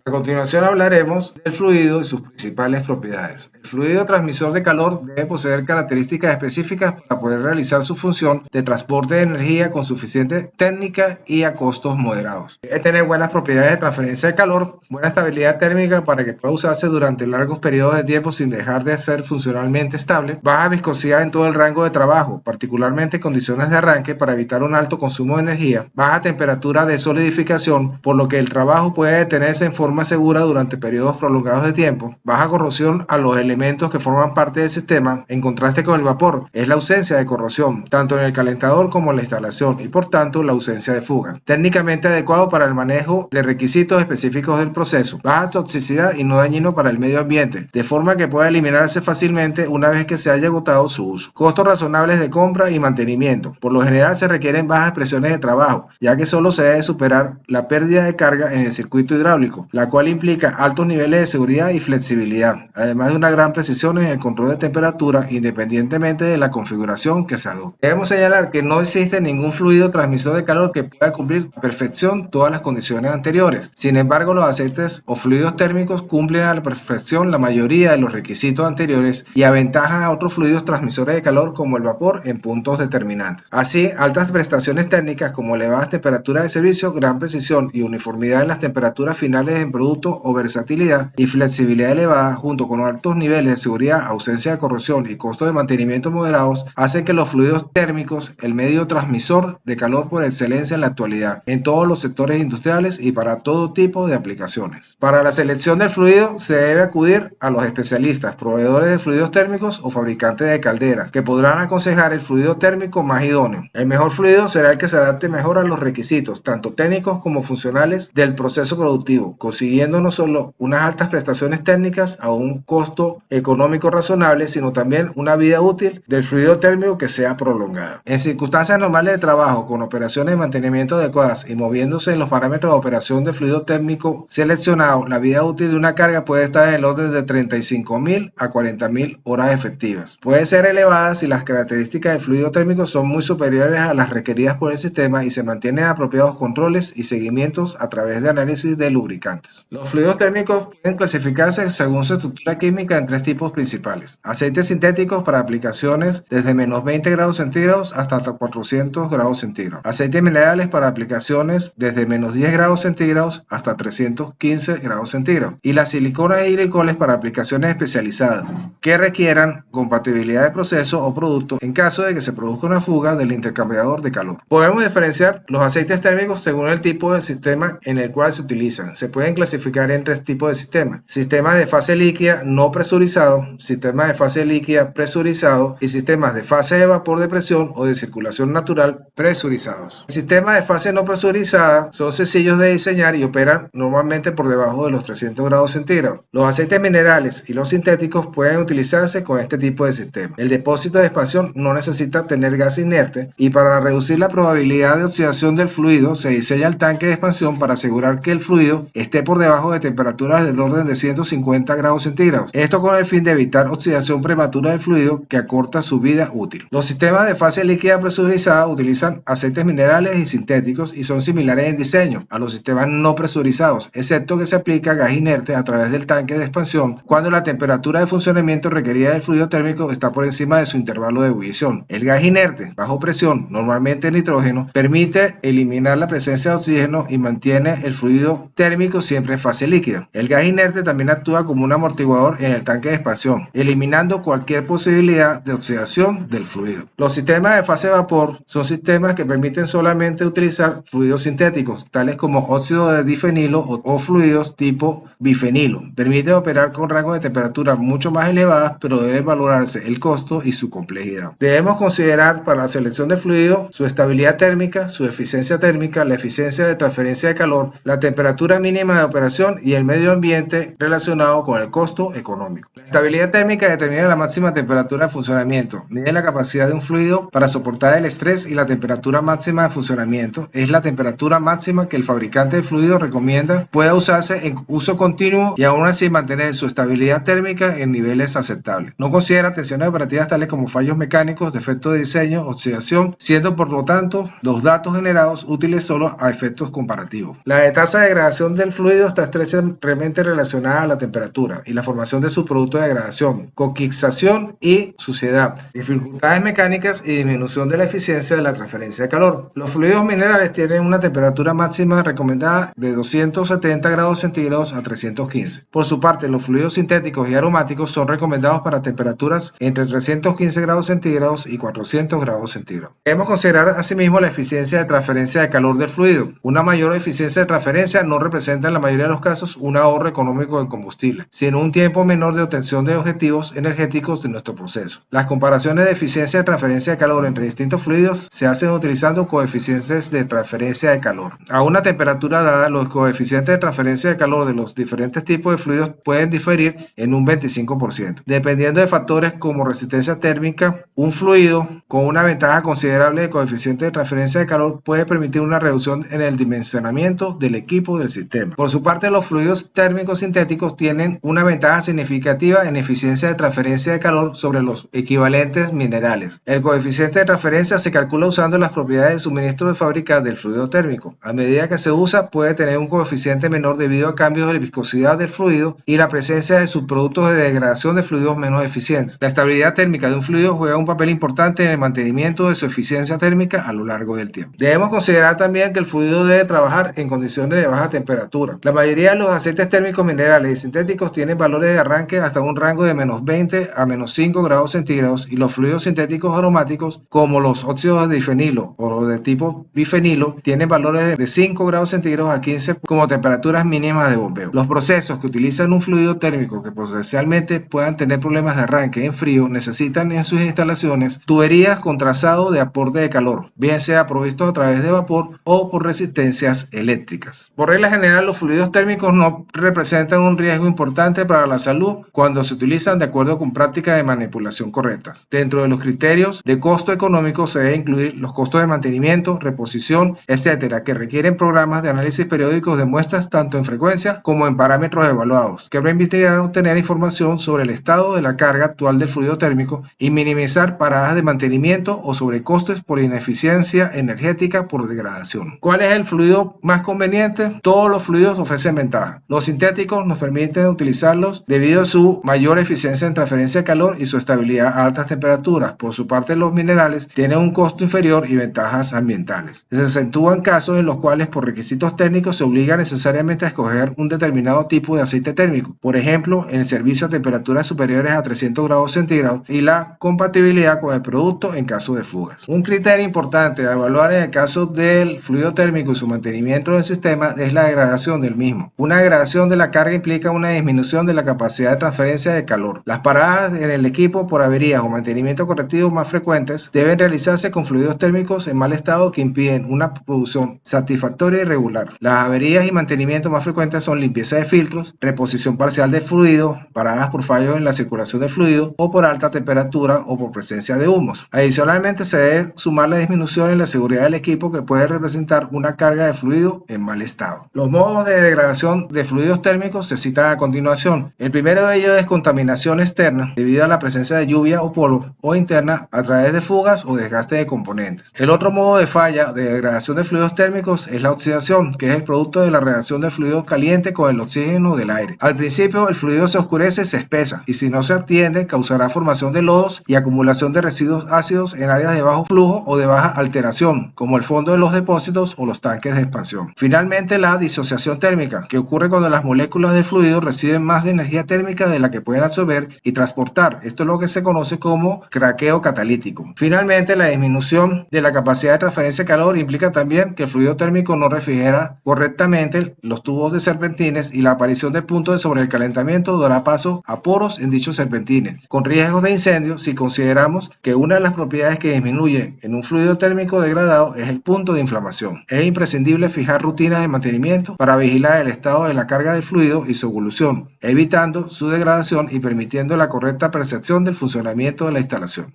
A continuación hablaremos del fluido y sus principales propiedades. El fluido transmisor de calor debe poseer características específicas para poder realizar su función de transporte de energía con suficiente técnica y a costos moderados. Debe tener buenas propiedades de transferencia de calor, buena estabilidad térmica para que pueda usarse durante largos periodos de tiempo sin dejar de ser funcionalmente estable, baja viscosidad en todo el rango de trabajo, particularmente en condiciones de arranque para evitar un alto consumo de energía, baja temperatura de solidificación, por lo que el trabajo puede detenerse en forma segura durante periodos prolongados de tiempo, baja corrosión a los elementos que forman parte del sistema, en contraste con el vapor, es la ausencia de corrosión, tanto en el calentador como en la instalación, y por tanto la ausencia de fuga. Técnicamente adecuado para el manejo de requisitos específicos del proceso, baja toxicidad y no dañino para el medio ambiente, de forma que pueda eliminarse fácilmente una vez que se haya agotado su uso. Costos razonables de compra y mantenimiento. Por lo general se requieren bajas presiones de trabajo, ya que solo se debe superar la pérdida de carga en el circuito hidráulico, la cual implica altos niveles de seguridad y flexibilidad, además de una gran precisión en el control de temperatura independientemente de la configuración que se adopte. Debemos señalar que no existe ningún fluido transmisor de calor que pueda cumplir a perfección todas las condiciones anteriores. Sin embargo, los aceites o fluidos térmicos cumplen a la perfección la mayoría de los requisitos anteriores y aventajan a otros fluidos transmisores de calor como el vapor en puntos determinantes. Así, altas prestaciones técnicas como elevadas temperaturas de servicio, gran precisión y uniformidad en las temperaturas finales en producto o versatilidad y flexibilidad elevada, junto con altos niveles de seguridad, ausencia de corrosión y costos de mantenimiento moderados, hacen que los fluidos térmicos el medio transmisor de calor por excelencia en la actualidad, en todos los sectores industriales y para todo tipo de aplicaciones. Para la selección del fluido se debe acudir a los especialistas, proveedores de fluidos térmicos o fabricantes de calderas, que podrán aconsejar el fluido térmico más idóneo. El mejor fluido será el que se adapte mejor a los requisitos, tanto técnicos como funcionales, del proceso productivo, consiguiendo no solo unas altas prestaciones técnicas a un costo económico razonable, sino también una vida útil del fluido térmico que sea prolongada. En circunstancias normales de trabajo, con operaciones de mantenimiento adecuadas y moviéndose en los parámetros de operación de fluido térmico seleccionado, la vida útil de una carga puede estar en el orden de 35.000 a 40.000 horas efectivas. Puede ser elevada si las características del fluido térmico son muy superiores a las requeridas por el sistema y se mantienen apropiados controles y seguimientos a través de análisis de lubricantes. Los fluidos térmicos pueden clasificarse según su estructura química en tres tipos principales: aceites sintéticos para aplicaciones desde menos 20 grados centígrados hasta 400 grados centígrados, aceites minerales para aplicaciones desde menos 10 grados centígrados hasta 315 grados centígrados, y las siliconas y glicoles para aplicaciones especializadas que requieran compatibilidad de proceso o producto en caso de que se produzca una fuga del intercambiador de calor. Podemos diferenciar los aceites térmicos según el tipo de sistema en el cual se utilizan. Se pueden clasificar en tres tipos de sistemas: sistemas de fase líquida no presurizado, sistemas de fase líquida presurizado y sistemas de fase de vapor de presión o de circulación natural presurizados. Los sistemas de fase no presurizada son sencillos de diseñar y operan normalmente por debajo de los 300 grados centígrados. Los aceites minerales y los sintéticos pueden utilizarse con este tipo de sistema. El depósito de expansión no necesita tener gas inerte, y para reducir la probabilidad de oxidación del fluido se diseña el tanque de expansión para asegurar que el fluido esté por debajo de temperaturas del orden de 150 grados centígrados. Esto con el fin de evitar oxidación prematura del fluido que acorta su vida útil. Los sistemas de fase líquida presurizada utilizan aceites minerales y sintéticos y son similares en diseño a los sistemas no presurizados, excepto que se aplica gas inerte a través del tanque de expansión cuando la temperatura de funcionamiento requerida del fluido térmico está por encima de su intervalo de ebullición. El gas inerte, bajo presión, normalmente nitrógeno, permite eliminar la presencia de oxígeno y mantiene el fluido térmico siempre en fase líquida. El gas inerte también actúa como un amortiguador en el tanque de expansión, eliminando cualquier posibilidad de oxidación del fluido. Los sistemas de fase vapor son sistemas que permiten solamente utilizar fluidos sintéticos, tales como óxido de difenilo o fluidos tipo bifenilo. Permite operar con rangos de temperatura mucho más elevadas, pero debe valorarse el costo y su complejidad. Debemos considerar para la selección de fluido su estabilidad térmica, su eficiencia térmica, la eficiencia de transferencia de calor, la temperatura mínima de operación y el medio ambiente relacionado con el costo económico. La estabilidad térmica determina la máxima temperatura de funcionamiento, mide la capacidad de un fluido para soportar el estrés, y la temperatura máxima de funcionamiento es la temperatura máxima que el fabricante de fluido recomienda pueda usarse en uso continuo y aún así mantener su estabilidad térmica en niveles aceptables. No considera tensiones operativas tales como fallos mecánicos, defectos de diseño, oxidación, siendo por lo tanto los datos generados útiles solo a efectos comparativos. La tasa de degradación del fluido fluido está estrechamente relacionada a la temperatura y la formación de sus productos de degradación, coquixación y suciedad, dificultades mecánicas y disminución de la eficiencia de la transferencia de calor. Los fluidos minerales tienen una temperatura máxima recomendada de 270 grados centígrados a 315. Por su parte, los fluidos sintéticos y aromáticos son recomendados para temperaturas entre 315 grados centígrados y 400 grados centígrados. Debemos considerar asimismo la eficiencia de transferencia de calor del fluido. Una mayor eficiencia de transferencia no representa en la mayoría de los casos un ahorro económico de combustible, sino un tiempo menor de obtención de objetivos energéticos de nuestro proceso. Las comparaciones de eficiencia de transferencia de calor entre distintos fluidos se hacen utilizando coeficientes de transferencia de calor. A una temperatura dada, los coeficientes de transferencia de calor de los diferentes tipos de fluidos pueden diferir en un 25%. Dependiendo de factores como resistencia térmica, un fluido con una ventaja considerable de coeficiente de transferencia de calor puede permitir una reducción en el dimensionamiento del equipo del sistema. Por su parte, los fluidos térmicos sintéticos tienen una ventaja significativa en eficiencia de transferencia de calor sobre los equivalentes minerales. El coeficiente de transferencia se calcula usando las propiedades de suministro de fábrica del fluido térmico. A medida que se usa, puede tener un coeficiente menor debido a cambios de viscosidad del fluido y la presencia de subproductos de degradación de fluidos menos eficientes. La estabilidad térmica de un fluido juega un papel importante en el mantenimiento de su eficiencia térmica a lo largo del tiempo. Debemos considerar también que el fluido debe trabajar en condiciones de baja temperatura. La mayoría de los aceites térmicos minerales y sintéticos tienen valores de arranque hasta un rango de menos 20 a menos 5 grados centígrados y los fluidos sintéticos aromáticos como los óxidos de difenilo o los de tipo bifenilo tienen valores de 5 grados centígrados a 15 como temperaturas mínimas de bombeo. Los procesos que utilizan un fluido térmico que potencialmente puedan tener problemas de arranque en frío necesitan en sus instalaciones tuberías con trazado de aporte de calor, bien sea provisto a través de vapor o por resistencias eléctricas. Por regla general, los fluidos térmicos no representan un riesgo importante para la salud cuando se utilizan de acuerdo con prácticas de manipulación correctas. Dentro de los criterios de costo económico se debe incluir los costos de mantenimiento, reposición, etcétera, que requieren programas de análisis periódicos de muestras tanto en frecuencia como en parámetros evaluados, que permitirán obtener información sobre el estado de la carga actual del fluido térmico y minimizar paradas de mantenimiento o sobrecostes por ineficiencia energética por degradación. ¿Cuál es el fluido más conveniente? Todos los fluidos ofrecen ventaja. Los sintéticos nos permiten utilizarlos debido a su mayor eficiencia en transferencia de calor y su estabilidad a altas temperaturas. Por su parte, los minerales tienen un costo inferior y ventajas ambientales. Se acentúan casos en los cuales por requisitos técnicos se obliga necesariamente a escoger un determinado tipo de aceite térmico, por ejemplo, en el servicio a temperaturas superiores a 300 grados centígrados y la compatibilidad con el producto en caso de fugas. Un criterio importante a evaluar en el caso del fluido térmico y su mantenimiento del sistema es la degradación del mismo. Una degradación de la carga implica una disminución de la capacidad de transferencia de calor. Las paradas en el equipo por averías o mantenimiento correctivo más frecuentes deben realizarse con fluidos térmicos en mal estado que impiden una producción satisfactoria y regular. Las averías y mantenimiento más frecuentes son limpieza de filtros, reposición parcial del fluido, paradas por fallos en la circulación del fluido o por alta temperatura o por presencia de humos. Adicionalmente, se debe sumar la disminución en la seguridad del equipo que puede representar una carga de fluido en mal estado. Los modos de degradación de fluidos térmicos se citan a continuación. El primero de ellos es contaminación externa debido a la presencia de lluvia o polvo, o interna a través de fugas o desgaste de componentes. El otro modo de falla de degradación de fluidos térmicos es la oxidación, que es el producto de la reacción del fluido caliente con el oxígeno del aire. Al principio el fluido se oscurece y se espesa, y si no se atiende causará formación de lodos y acumulación de residuos ácidos en áreas de bajo flujo o de baja alteración, como el fondo de los depósitos o los tanques de expansión. Finalmente, la disociación térmica, que ocurre cuando las moléculas de fluido reciben más de energía térmica de la que pueden absorber y transportar. Esto es lo que se conoce como craqueo catalítico. Finalmente, la disminución de la capacidad de transferencia de calor implica también que el fluido térmico no refrigera correctamente los tubos de serpentines y la aparición de puntos de sobrecalentamiento dará paso a poros en dichos serpentines, con riesgos de incendio si consideramos que una de las propiedades que disminuye en un fluido térmico degradado es el punto de inflamación. Es imprescindible fijar rutinas de mantenimiento para vigilar el estado de la carga del fluido y su evolución, evitando su degradación y permitiendo la correcta percepción del funcionamiento de la instalación.